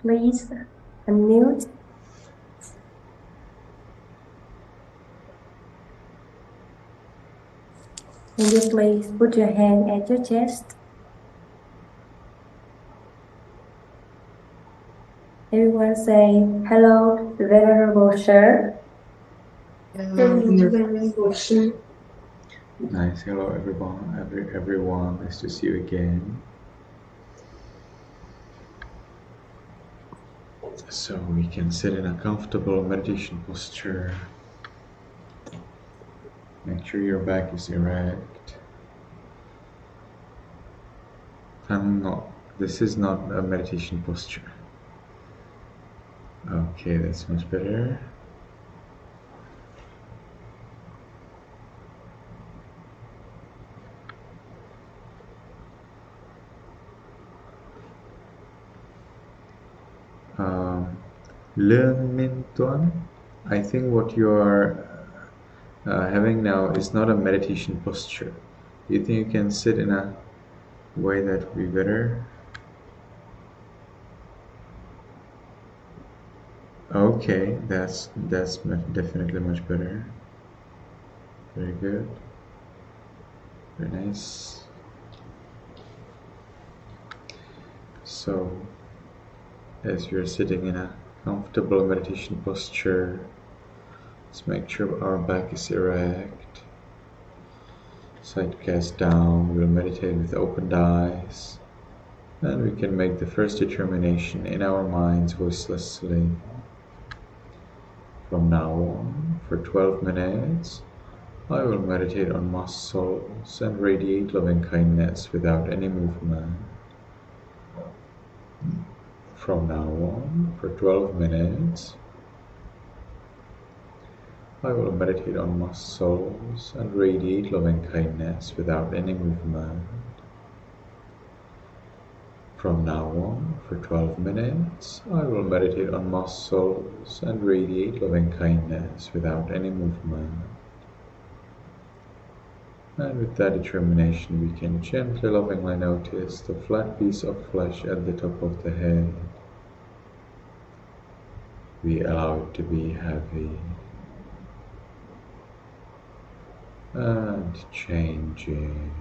please unmute. Can you please put your hand at your chest? Everyone say, hello, Venerable Sir. Venerable Sir. Nice. Hello, everyone. Nice to see you again. So we can sit in a comfortable meditation posture. Make sure your back is erect. This is not a meditation posture. Okay, that's much better. Learn Min Tuan, I think what you are having now is not a meditation posture. Do you think you can sit in a way that would be better? Okay, that's definitely much better. Very good. Very nice. So, as you're sitting in a comfortable meditation posture, let's make sure our back is erect. Side cast down. We'll meditate with opened eyes. And we can make the first determination in our minds voicelessly. From now on, for 12 minutes, I will meditate on muscles and radiate loving kindness without any movement. From now on, for 12 minutes, I will meditate on muscles and radiate loving kindness without any movement. From now on, for 12 minutes, I will meditate on muscles and radiate loving kindness without any movement. And with that determination, we can gently, lovingly notice the flat piece of flesh at the top of the head. We allow it to be heavy and changing.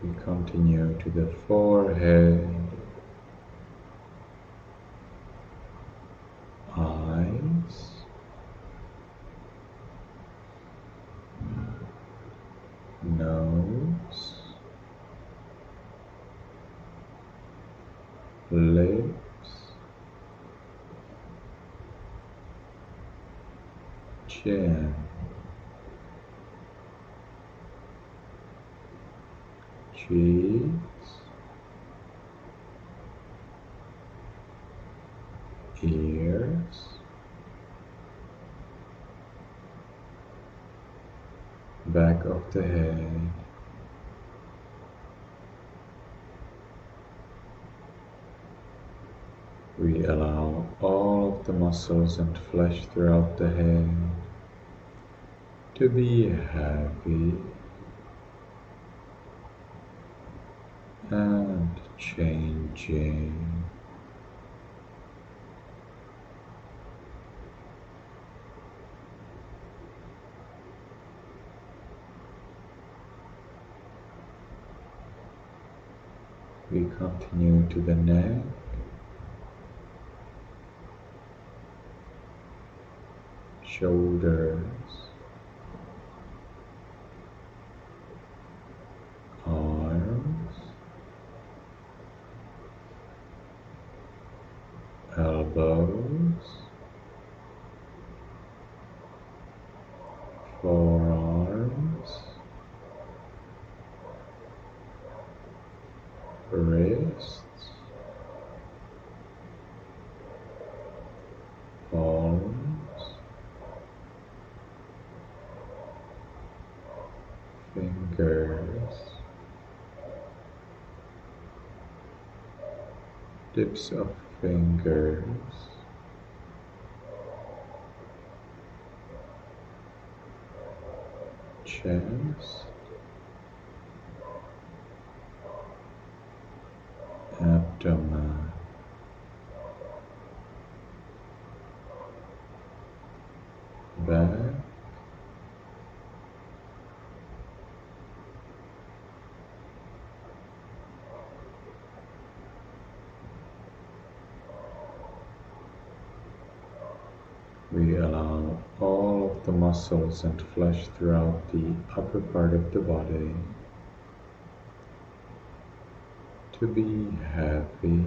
We continue to the forehead, eyes, nose, lips, chin, cheeks, ears, back of the head, we allow all of the muscles and flesh throughout the head to be heavy and changing. We continue to the neck, shoulders, arms, elbows, forearms, wrists, palms, fingers, tips of fingers, chest, abdomen, back, we allow all of the muscles and flesh throughout the upper part of the body to be happy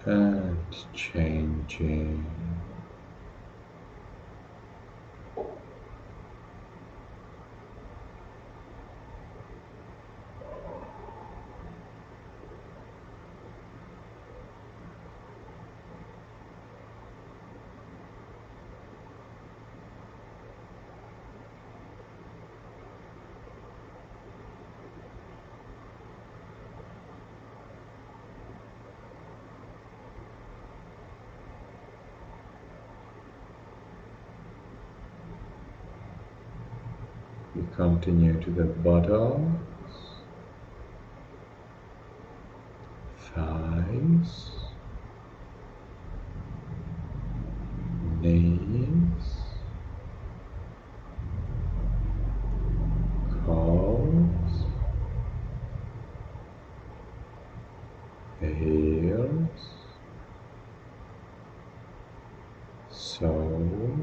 and changing. We continue to the buttocks, thighs, knees, calves, heels, soles,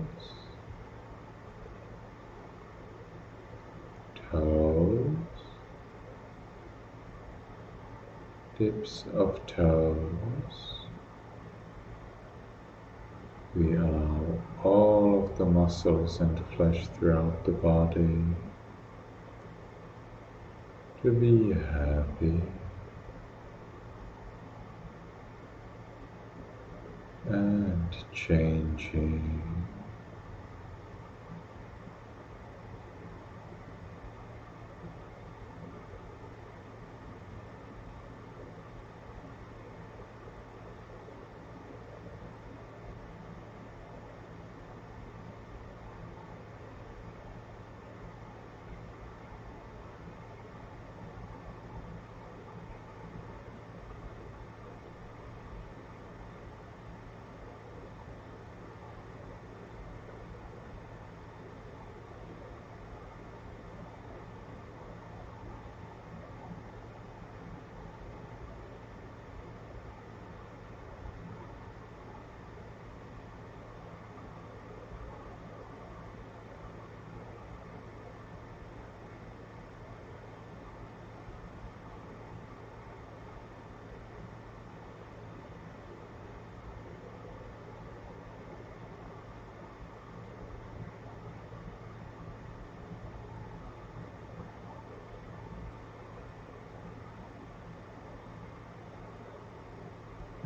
toes, tips of toes. We allow all of the muscles and flesh throughout the body to be happy and changing.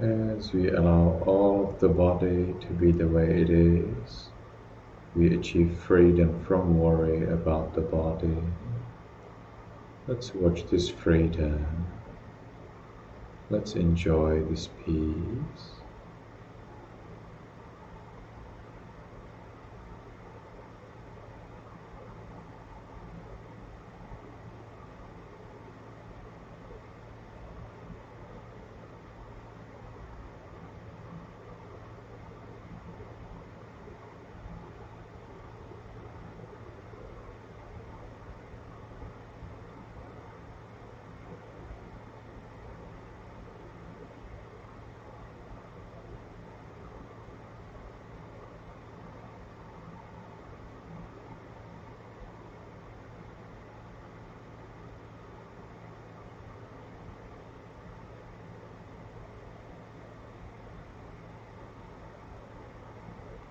As we allow all of the body to be the way it is, we achieve freedom from worry about the body. Let's watch this freedom. Let's enjoy this peace.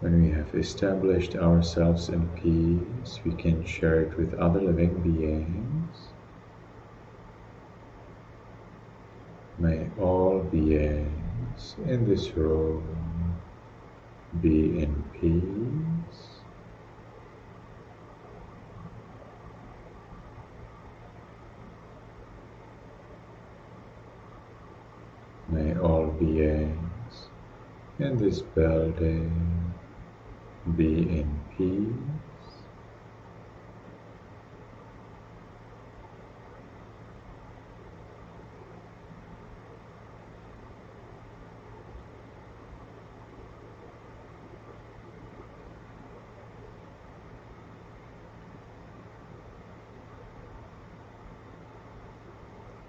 When we have established ourselves in peace, we can share it with other living beings. May all beings in this room be in peace. May all beings in this building be in peace.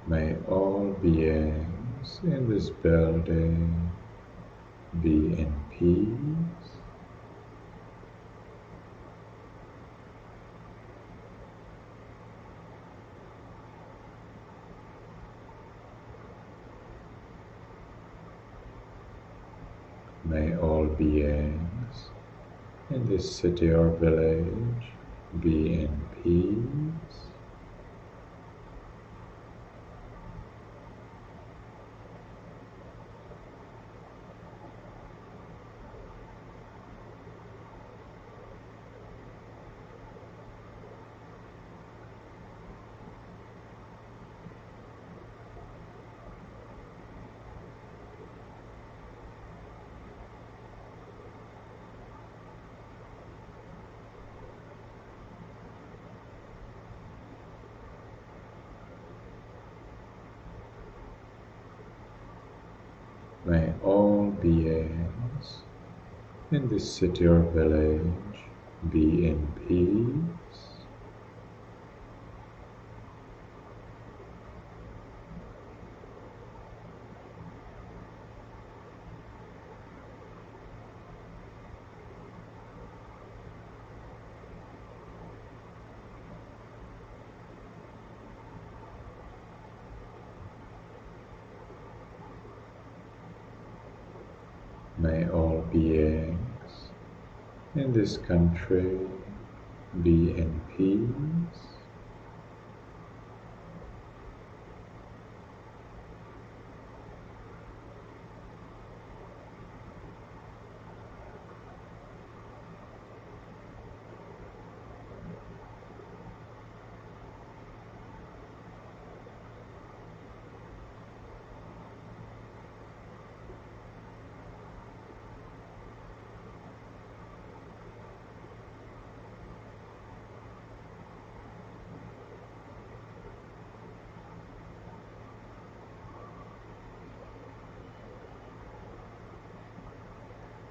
May all beings in this building be in peace. May all beings in this city or village be in peace. May all beings in this city or village be in peace. May all beings in this country be in peace.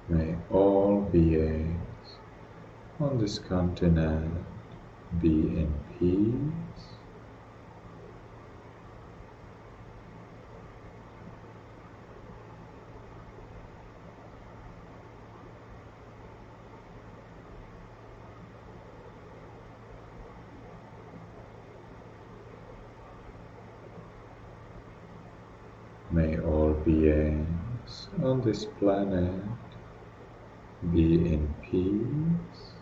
May all beings on this continent be in peace. May all beings on this planet be in peace.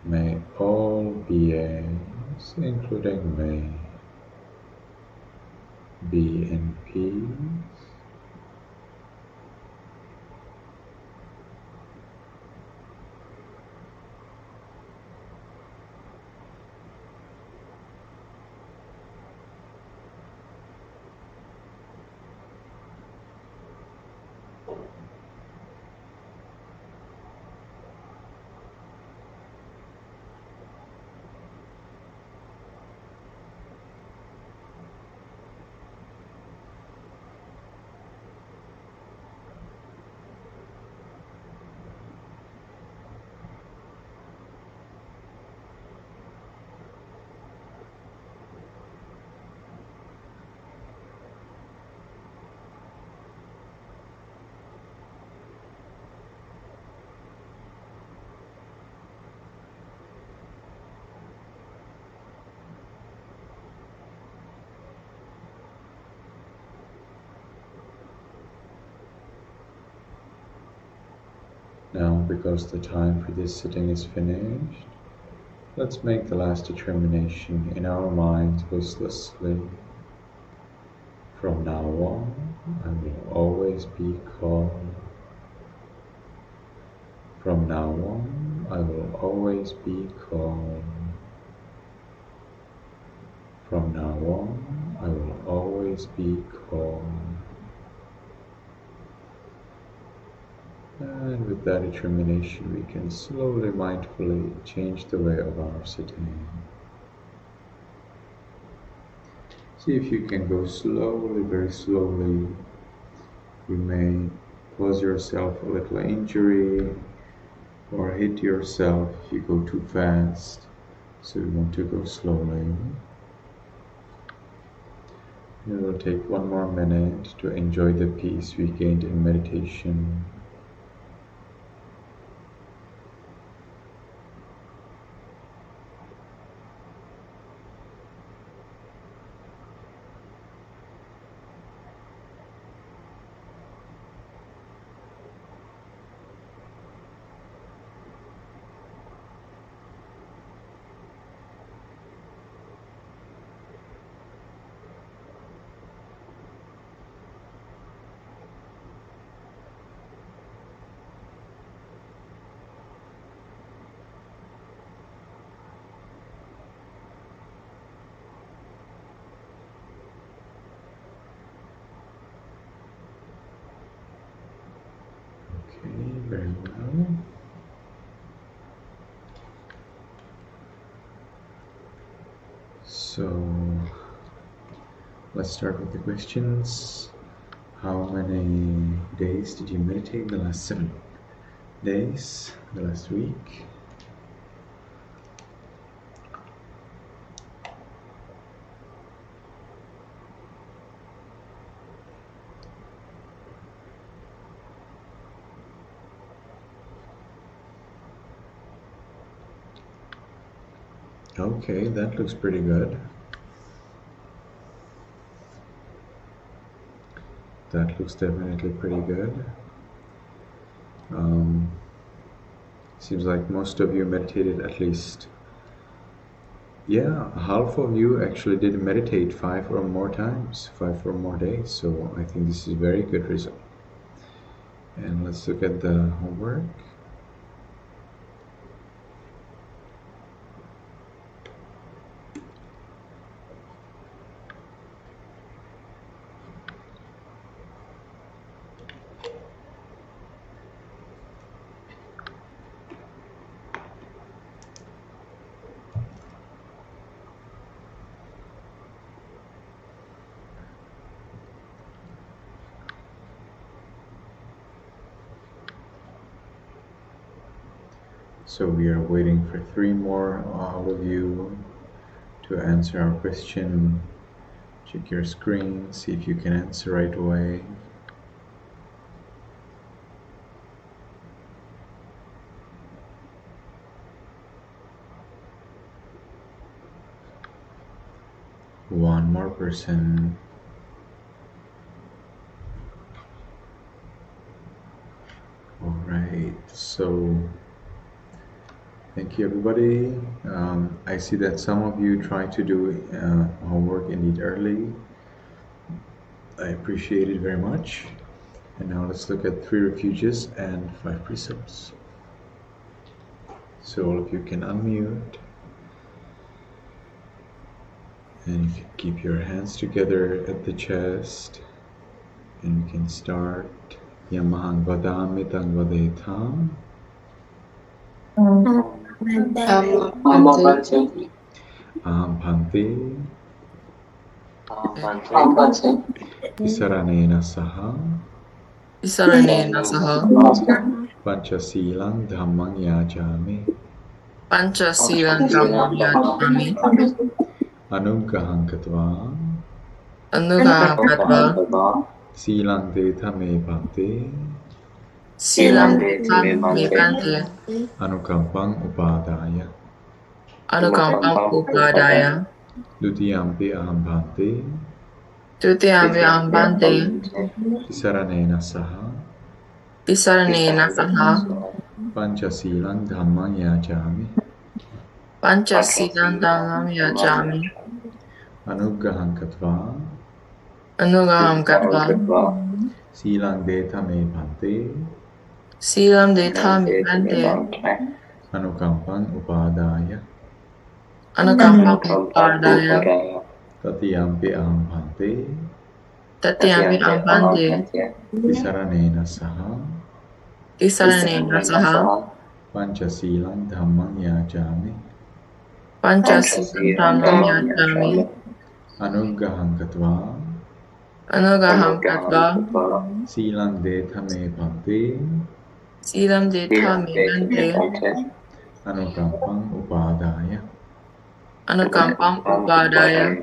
May all beings, including me, be in peace. Now, because the time for this sitting is finished, let's make the last determination in our minds listlessly. From now on, I will always be calm. From now on, I will always be calm. From now on, I will always be calm. And with that determination, we can slowly, mindfully change the way of our sitting. See if you can go slowly, very slowly. You may cause yourself a little injury or hit yourself if you go too fast. So we want to go slowly. It will take one more minute to enjoy the peace we gained in meditation. Okay, very well. So let's start with the questions. How many days did you meditate? The last 7 days, the last week? Okay, that looks pretty good. That looks definitely pretty good. Seems like most of you meditated at least. Yeah, half of you actually did meditate 5 or more times, 5 or more days. So I think this is a very good result. And let's look at the homework. So we are waiting for 3 more out of you to answer our question. Check your screen, see if you can answer right away. One more person. All right, so thank you everybody. I see that some of you try to do homework indeed early. I appreciate it very much. And now let's look at 3 refuges and 5 precepts. So all of you can unmute. And you can keep your hands together at the chest. And we can start. Yamahang vadami tang vadetam. Aham bhanti. Visaranena saha. Visaranena saha Panchasilang dhammang yajami. Panchasilan dhammam yajami Anugahang katva. Anugaham katva Silang detha me bhante. Silam tam me bante Anukampang upadaya. Anukampam upadaya Dutiyampi aham bhante. Tutiyamvi aham bante Visaranena saha. Visaranena saha Panchasilang dhammang yajami. Panchasilan dhammam yajami Anugahang katva. Anugaham katva Silang detha me bhante. Silam Detami Bante. Anukampang upadaya. Anukampang Upardaya. Tatiyampi ahambhante. Tatyampi Ambante. Tisaranena saha. Tisaranena Saha. Panchasilan dhammang yajami. Panchasilam Dhammam Yajami. Anugraham katva. Anugaham Katva. Silang detha me bhante. Silam Detami Bante. Anukampang upadaya. Anukampam Upadaya.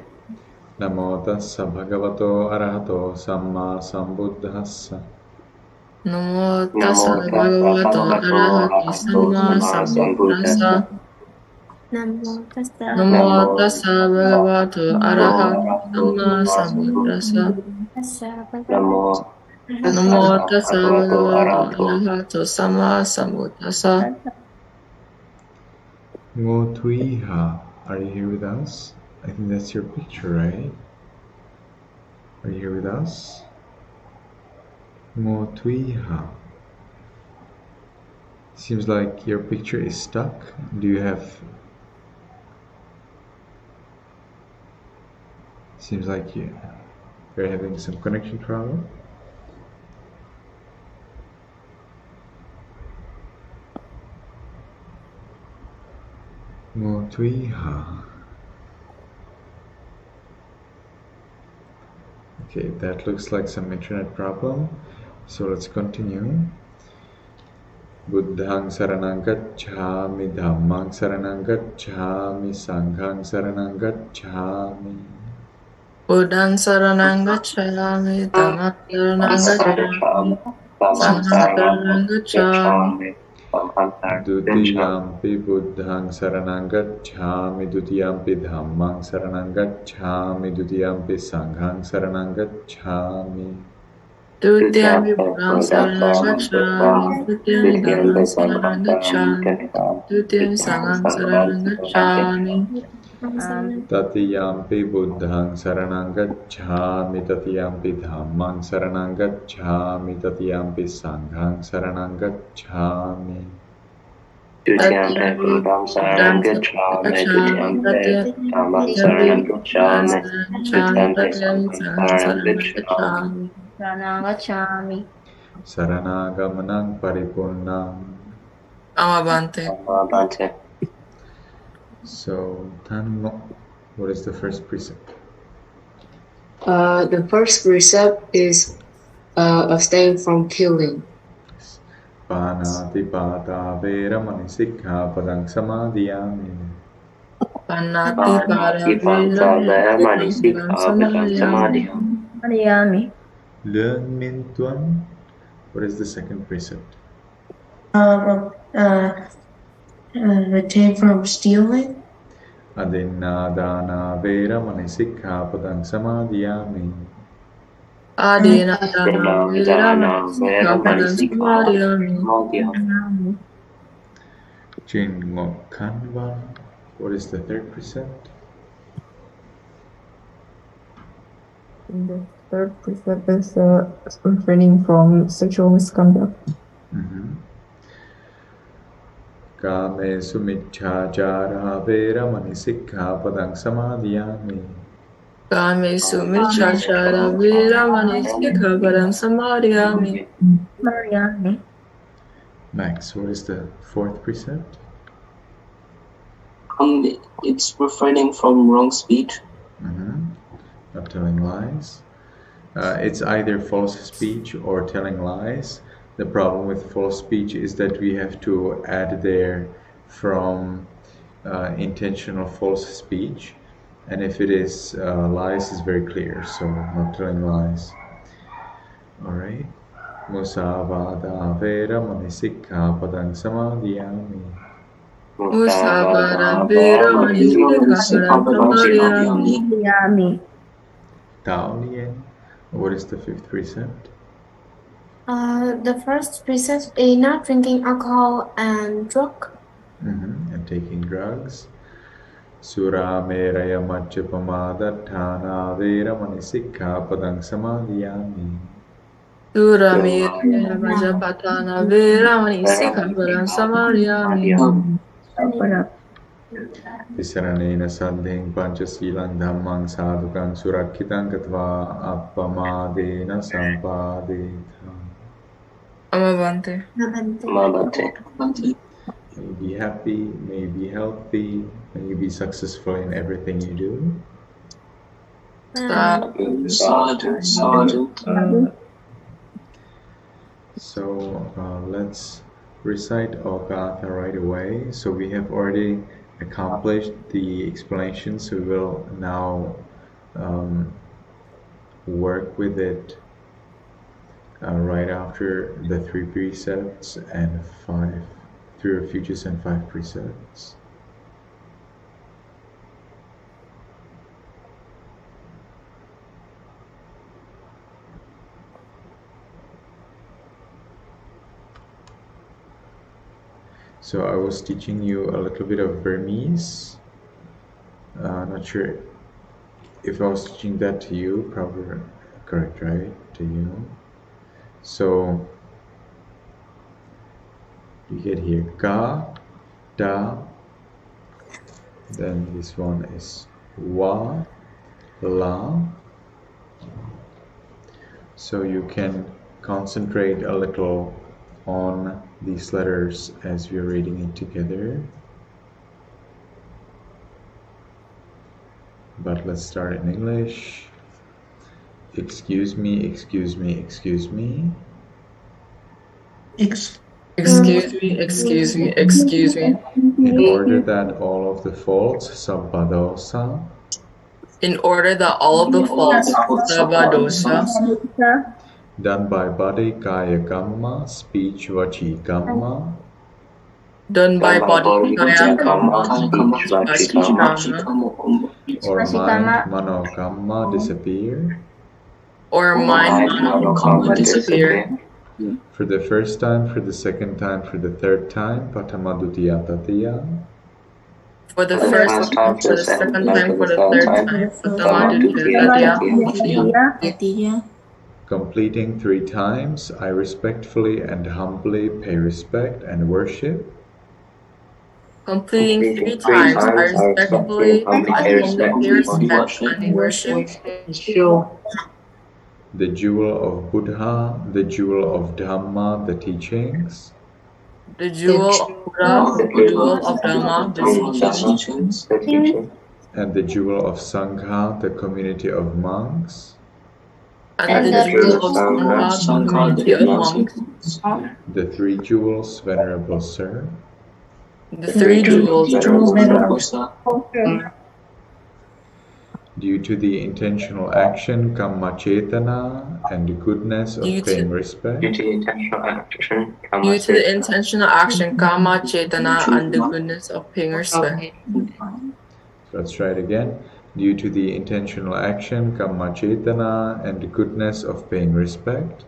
Namo tassa bhagavato arahato samma sambuddhassa. Namo Tassa Bhagavato Arahato Samma Sambuddhassa. Namo tassa Namo Tassa Bhagavato Arahato Samma Sambuddhassa. tassa bhagavato Namo Tassa Bhagavato Arahato Samma Sambuddhassa. Ngotuiha, are you here with us? I think that's your picture, right? Are you here with us? Ngotuiha. Seems like your picture is stuck. Do you have... Seems like you're having some connection problem. Ngotuiha. Okay, that looks like some internet problem. So let's continue. Buddhang saranang gacchami, dhammang saranang gacchami, sanghang saranang gacchami. Buddhaṃ saranang gacchāmi, dhammāṃ saranang gacchāmi, sanghāṃ saranang gacchāmi. Dutiyampi buddhang saranang gacchami, dutiyampi dhammang saranang gacchami, dutiyampi sanghang saranang gacchami. Dutiyampi buddhaṃ saranang gacchāmi, dutiyampi dhammāṃ saranang gacchāmi, dutiyampi sanghāṃ saranang gacchāmi. Tatiyampi buddhang saranang gacchami, tatiyampi dhammang saranang gacchami, tatiyampi sanghang saranang gacchami. Dutiyampi buddhaṃ saranang gacchāmi, dutiyampi dhammāṃ saranang gacchāmi, dutiyampi sanghāṃ saranang gacchāmi. Saranaгаmanang paripurnam. Amabante. So, Tanmo, what is the first precept? The first precept is abstain from killing. Panati pata veramani sikkhapadang samadhiyami. Panati para veramani sikkhapadang samadhiyami. Learn min tuan. What is the second precept? Refrain from stealing. Adinadana veramani sikkhapadang samadhiyami. Adina dana veramani sikkhapadang samadhiyami. Jingok kanvan. What is the third precept? The third precept is refraining from sexual misconduct. Kame sumichhachara veramani sikkhapadang samadhiyami. Kamesu miccāchāra veramani sikkhapadang samadhiyami. Max, what is the fourth precept? It's refraining from wrong speech. Not telling lies. It's either false speech or telling lies. The problem with false speech is that we have to add there from intentional false speech, and if it is lies, it's very clear. So not telling lies. All right. Musavada veramani sikkhapadang samadhiyami. Musavada veramani sikkhapadang samadhiyami. Taolien. What is the fifth precept? The first precept is not drinking alcohol and drug. And taking drugs. Sura meraya majjapamadattana veramani sikkhapadang samadhiyami. Duramira Majapatana Viramani Sikhaparam Samadhyami. Visaranena Sadhing Panchasilang Dhammang Sadhukang Surakhitam Katva Appamadena Sampadeta. Amavante. Mabate. May you be happy, may you be healthy, may you be successful in everything you do. Sadhu. So let's recite Ogatha right away. So we have already accomplished the explanation, so we will now work with it right after the 3 precepts and 3 refuges and 5 precepts. So I was teaching you a little bit of Burmese. Not sure if I was teaching that to you, probably correct, right? To you. So you get here ka, da, then this one is wa, la. So you can concentrate a little on these letters as we are reading it together. But let's start in English. Excuse me, excuse me, excuse me. Excuse me, excuse me, excuse me. In order that all of the faults, sabbadosa, In order that all of the faults, sabbadosa, done by body, kaya kamma, speech, vachi kamma, done by body, kaya kamma, speech, vachi kamma, or mind, mano kamma disappear. or mind, mano, kamma disappear. For the first time, for the second time, for the third time, patamadutiya tatiya. For the first time, for the second time, for the third time, Fatama Completing 3 times, I respectfully and humbly pay respect and worship. Completing 3 times, I respectfully and humbly pay respect and worship The jewel of Buddha, the jewel of Dhamma, the teachings. the jewel of Buddha, the jewel of Dhamma, the teachings, And the jewel of Sangha, the community of monks. and the jewel of Sangha, the community of monks. The 3 jewels, Venerable Sir. The 3 jewels, Due to the intentional action, kamma chetana, and the goodness of paying respect. due to the intentional action, Kama, Chetana, and the goodness of paying respect. Let's try it again. Due to the intentional action, kamma chetana, and the goodness of paying respect.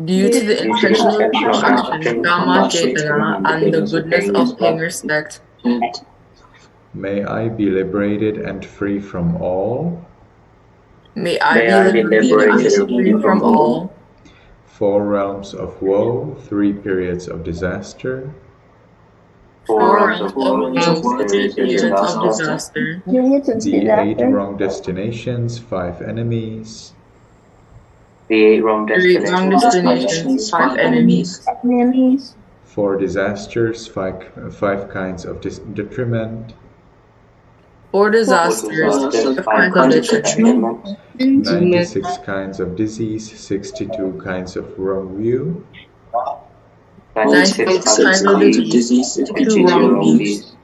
Due to the intentional action, Kama, Chetana, and the goodness of paying respect. May I be liberated and free from all. May I be liberated and free from all. 4 realms of woe, 3 periods of disaster. 4 realms of woe, 3 periods of disaster. The 8 wrong destinations, 5 enemies. The 8 wrong 3 wrong destinations, 5 enemies. 4 disasters, 5 kinds of detriment. 4 disasters, 5 kinds of detriment. 96 kinds of disease, 62 kinds of wrong view. 96 kinds of disease, 62 wrong views.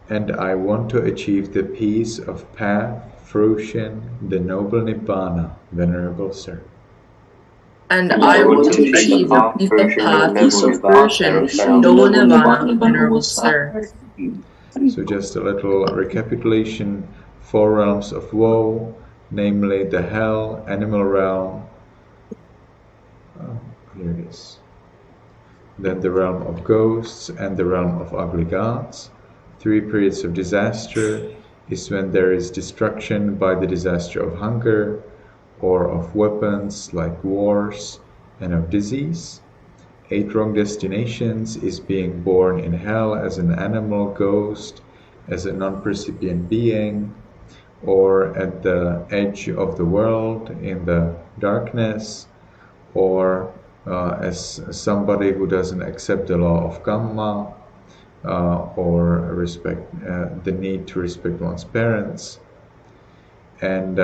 And I want to achieve the peace of path, fruition, the noble Nibbana, Venerable Sir. And I want to achieve the peace of path, fruition, noble Nirvana, Venerable Sir. So just a little recapitulation. 4 realms of woe, namely the hell, animal realm. Here it is. Then the realm of ghosts and the realm of ugly gods. 3 periods of disaster is when there is destruction by the disaster of hunger, or of weapons like wars, and of disease. 8 wrong destinations is being born in hell as an animal ghost, as a non-percipient being, or at the edge of the world in the darkness, or as somebody who doesn't accept the law of karma, or the need to respect one's parents, and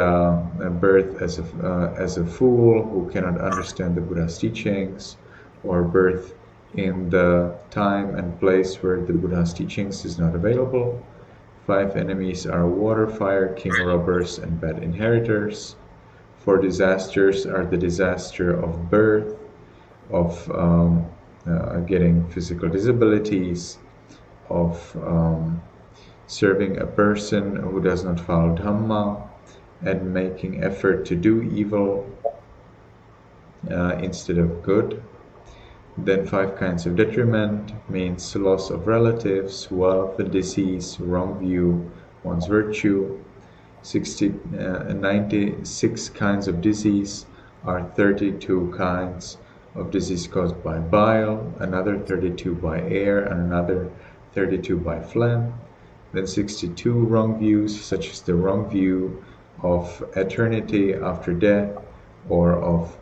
birth as a fool who cannot understand the Buddha's teachings, or birth in the time and place where the Buddha's teachings is not available. 5 enemies are water, fire, king robbers, and bad inheritors. 4 disasters are the disaster of birth, of getting physical disabilities, of serving a person who does not follow Dhamma, and making effort to do evil instead of good. Then 5 kinds of detriment means loss of relatives, wealth, disease, wrong view, one's virtue. 96 kinds of disease are 32 kinds of disease caused by bile, another 32 by air, and another 32 by phlegm. Then 62 wrong views, such as the wrong view of eternity after death, or of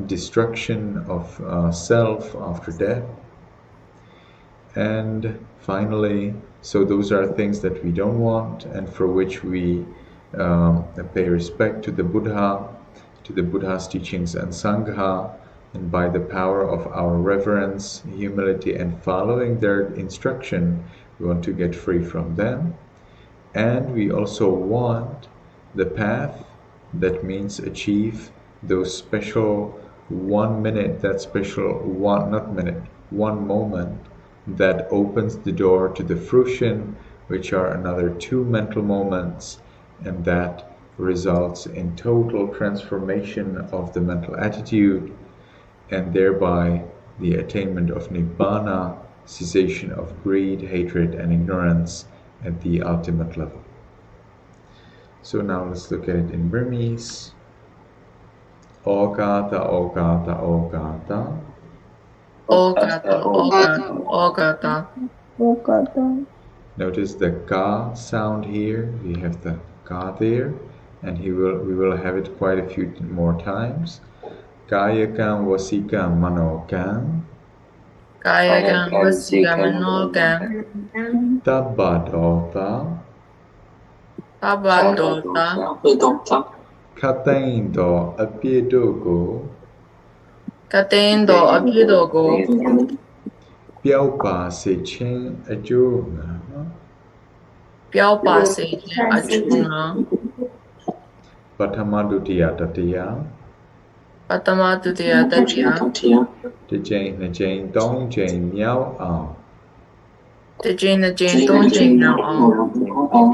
destruction of self after death. And finally, so those are things that we don't want and for which we pay respect to the Buddha, to the Buddha's teachings and Sangha, and by the power of our reverence, humility, and following their instruction, we want to get free from them. And we also want the path, that means achieve those special 1 minute, that special one, not minute, 1 moment that opens the door to the fruition, which are another 2 mental moments, and that results in total transformation of the mental attitude, and thereby the attainment of Nibbana, cessation of greed, hatred, and ignorance at the ultimate level. So now let's look at it in Burmese. Ogata, ogata, ogata. Ogata, ogata, ogata. Notice the ka sound here. We have the ka there, and we will have it quite a few more times. Kayakam, wasikam, manokam. Kayakam, wasikam, manokam. Tabbadota. Tabbadota. Katayin-do apiedo-ko. Katayin-do apiedo-ko. ပျောက်ပါစေခြင်းအကျိုးငှာ ပျောက်ပါစေခြင်းအကျိုးငှာ ပထမဒုတိယတတိယ ပထမဒုတိယတတိယ တစ်ကြိမ်နှစ်ကြိမ်သုံးကြိမ်မြောက်အောင် တစ်ကြိမ်နှစ်ကြိမ်သုံးကြိမ်မြောက်အောင်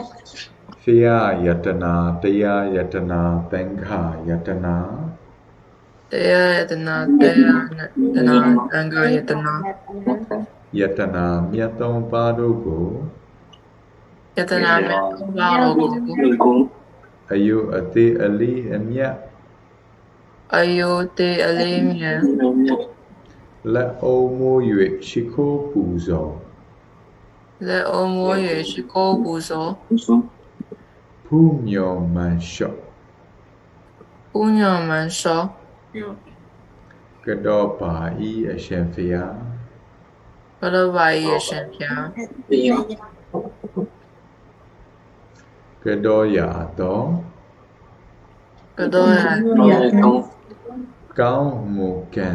ဖေယယတနာတရားယတနာသင်္ခါယတနာ တရားယတနာတရားယတနာသံဃာယတနာ ယတနာမြတ်သုံးပါးတို့ကို ယတနာမြတ်သုံးပါးတို့ကို အယုအသေးအလီအမြတ် အယုတေအလေးမြတ် လက်အုံမိုး၍ရှိခိုးပူဇော် လက်အုံမိုး၍ရှိခိုးပူဇော် ဖူးမြော်မှန်လျှော့ ပူညော်မှန်လျှော့ ကတောပါဤအရှင်ဖေယ ဘရဝါယအရှင်ဖျား ကတောရာတော် ကတော်ရ ကောင်းမှုကံ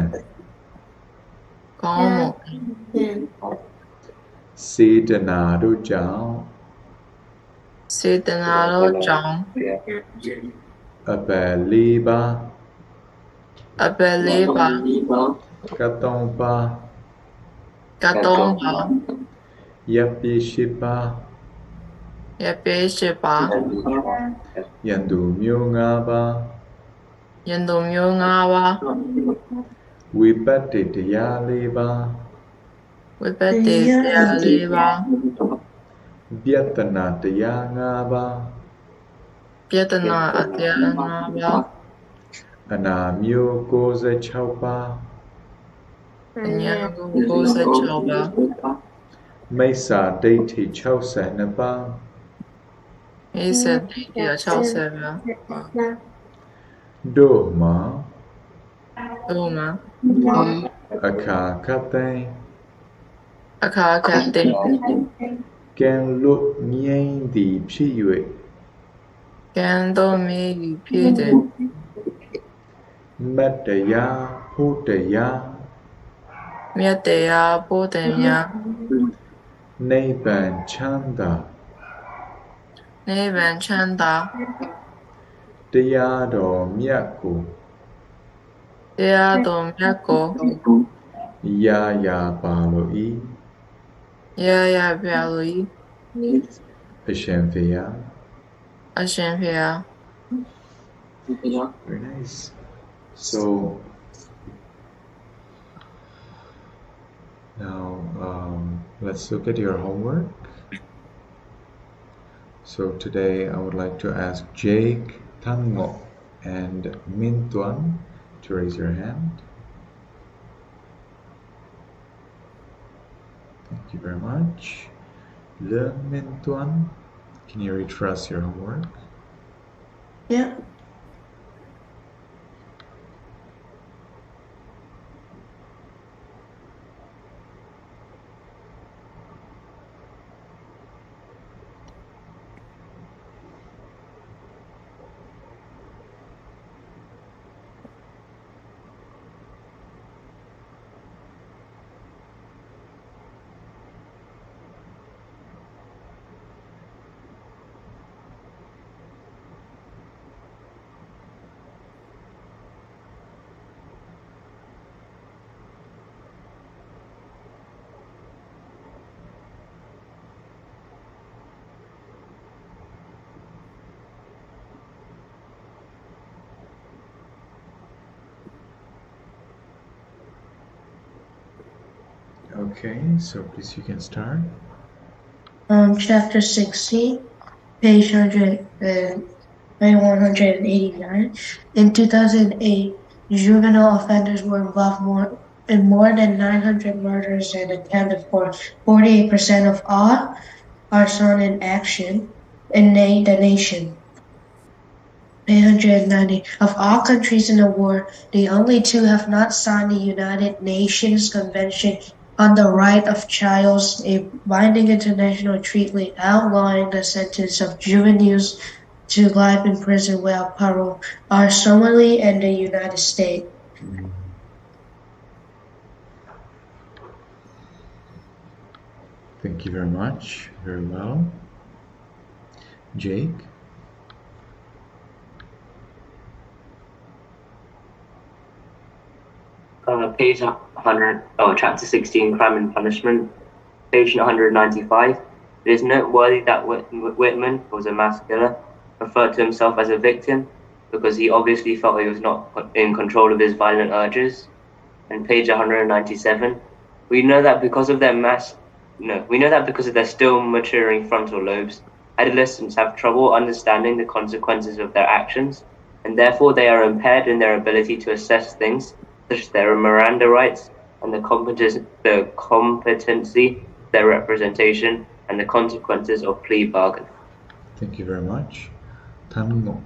ကောင်းမှု စေတနာတို့ကြောင့် စေတနာတော်ကြောင့် အပယ်လေးပါး အပယ်လေးပါး ကတောင်းပါး ကတောင်းပါး ရပ်ပိရှိပါး ရပေရှိပါး ယန္တုမျိုး၅ပါး ယန္တုမျိုး၅ပါး ဝိပတ္တိတရား၄ပါး ဝိပတ္တိတရား၄ပါး ပြတနာတရား၅ပါး ပြတနာအတရား၅ပါး အနာမျိုး96ပါး Anya Gosa Chauba. မိစ္ဆာဒိဋ္ဌိ62ပါး He said, yeah, Chau Seva. တို့မှာ Doma. အခါခတ်သိမ်း Akakate. ကံလွတ်ငြိမ်းသည်ဖြစ်၍ Gando me pide. မတ္တရားဖို့တရား Miatea Bodemia. နိဗ္ဗာန်ချမ်းသာ Nevan Chanda. တရားတော်မြတ်ကို Dea Dom Yako. ရာရာပါလို့ဤ Yaya Bialui. အရှင်ဖေယ Ashenpia. Very nice. So now let's look at your homework. So today I would like to ask Jake, Tango, and Mintuan to raise your hand. Thank you very much. Le Mintuan, can you read for us your homework? Yeah. Okay, so please you can start. Chapter 16, page 189. In 2008, juvenile offenders were involved in more than 900 murders and accounted for 48% of all arson in action in the nation. 890. Of all countries in the world, the only two have not signed the United Nations Convention on the Right of Childs, a binding international treaty outlawing the sentence of juveniles to life in prison without parole, are Somalia and the United States. Thank you very much. Very well. Jake? Page 100, chapter 16, Crime and Punishment, page 195. It is noteworthy that Whitman, who was a mass killer, referred to himself as a victim because he obviously felt he was not in control of his violent urges. And page 197, we know that because of their still maturing frontal lobes, adolescents have trouble understanding the consequences of their actions, and therefore they are impaired in their ability to assess things, such as their Miranda rights and the competency, their representation, and the consequences of plea bargain. Thank you very much. Tango.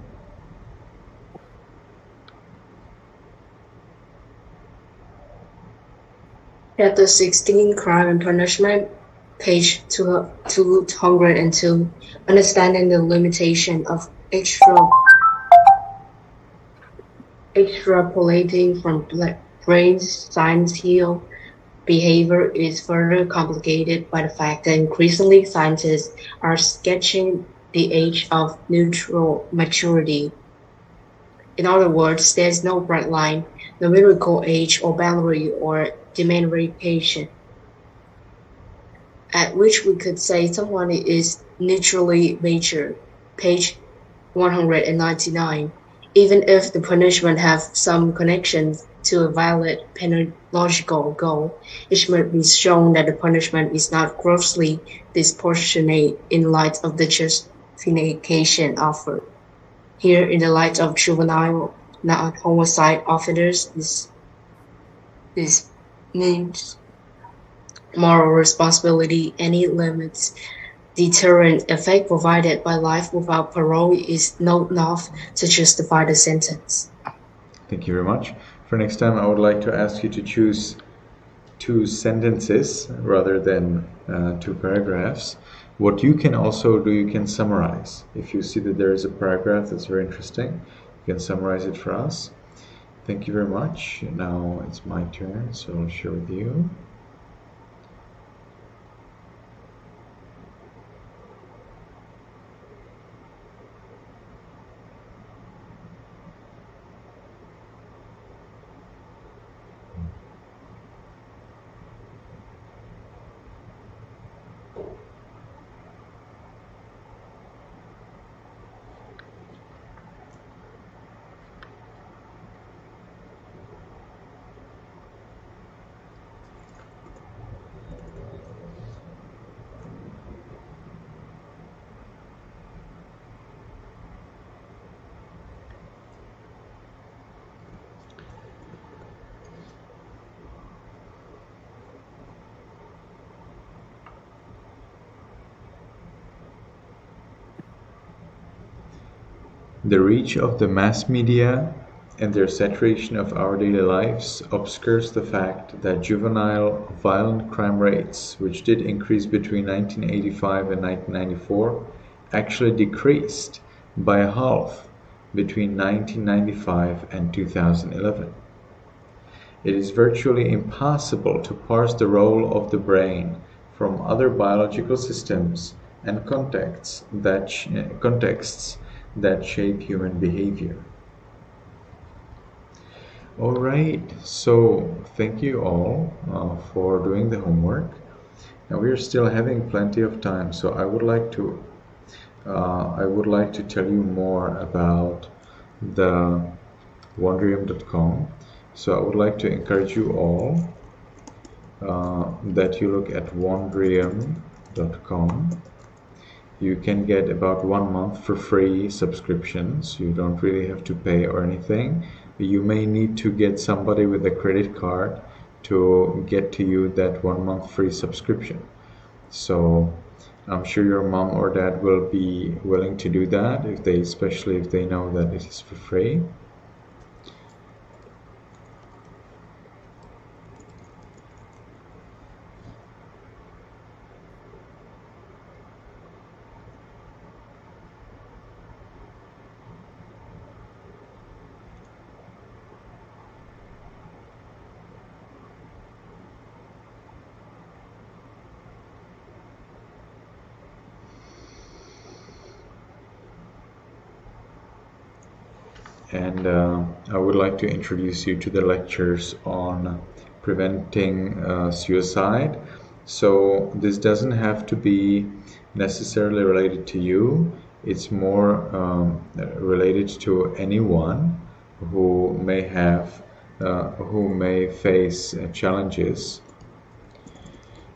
Chapter 16, Crime and Punishment, page 202. Understanding the limitation of extrapolating from brain sciential behavior is further complicated by the fact that increasingly scientists are sketching the age of neutral maturity. In other words, there is no bright line, no miracle age or boundary or demand verification at which we could say someone is neutrally mature, page 199. Even if the punishment have some connection to a valid pedagogical goal, it must be shown that the punishment is not grossly disproportionate in light of the justification offered. Here, in the light of juvenile not homicide offenders. This means moral responsibility. Any limits deterrent effect provided by life without parole is not enough to justify the sentence. Thank you very much. For next time, I would like to ask you to choose 2 sentences rather than 2 paragraphs. What you can also do, you can summarize. If you see that there is a paragraph that's very interesting, you can summarize it for us. Thank you very much. Now it's my turn, so I'll share with you. The reach of the mass media and their saturation of our daily lives obscures the fact that juvenile violent crime rates, which did increase between 1985 and 1994, actually decreased by a half between 1995 and 2011. It is virtually impossible to parse the role of the brain from other biological systems and contexts that shape human behavior. All right, so thank you all for doing the homework. Now we are still having plenty of time, so I would like to tell you more about the wondrium.com. So I would like to encourage you all that you look at wondrium.com. You can get about 1 month for free subscriptions. You don't really have to pay or anything. You may need to get somebody with a credit card to get to you that 1 month free subscription. So I'm sure your mom or dad will be willing to do that, especially if they know that it is for free. And I would like to introduce you to the lectures on preventing suicide. So this doesn't have to be necessarily related to you. It's more related to anyone who may face challenges.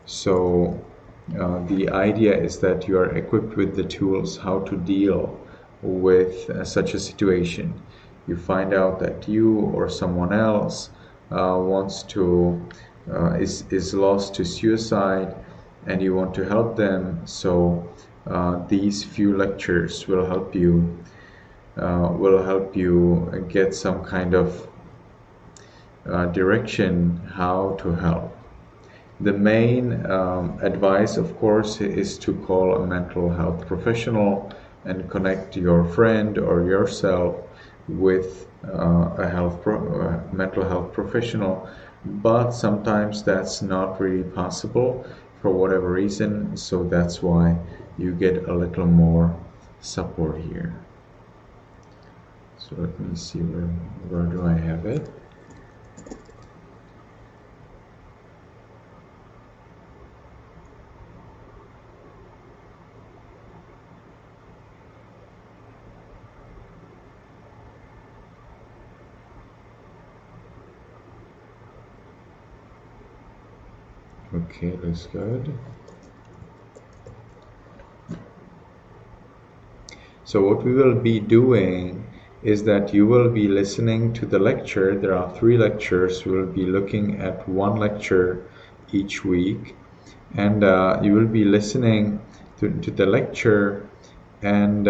So the idea is that you are equipped with the tools how to deal with such a situation. You find out that you or someone else is lost to suicide, and you want to help them. So these few lectures will help you get some kind of direction how to help. The main advice, of course, is to call a mental health professional and connect your friend or yourself with a mental health professional. But sometimes that's not really possible for whatever reason, so that's why you get a little more support here. So let me see, where do I have it? Okay, that's good. So what we will be doing is that you will be listening to the lecture. There are 3 lectures. You will be looking at 1 lecture each week, and you will be listening to the lecture, and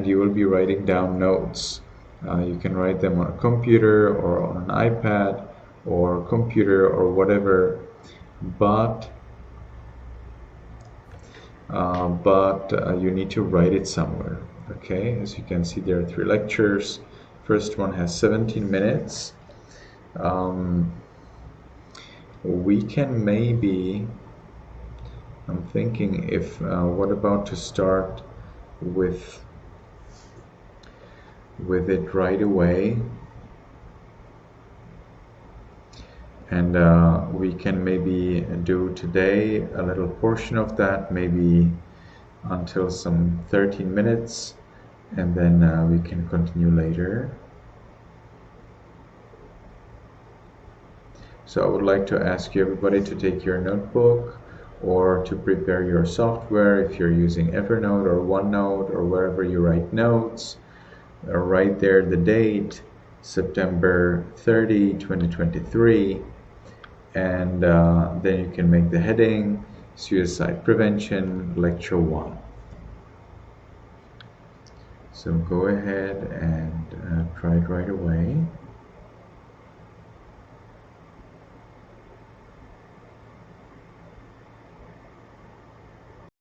you will be writing down notes. You can write them on a computer or on an iPad or computer or whatever, but you need to write it somewhere. Okay, as you can see, there are 3 lectures. First one has 17 minutes. We can maybe, I'm thinking if, what about to start with it right away, and we can maybe do today a little portion of that, maybe until some 13 minutes, and then we can continue later. So I would like to ask you, everybody, to take your notebook or to prepare your software if you're using Evernote or OneNote or wherever you write notes. Write there the date, September 30, 2023, and then you can make the heading, Suicide Prevention, Lecture 1. So go ahead and try it right away.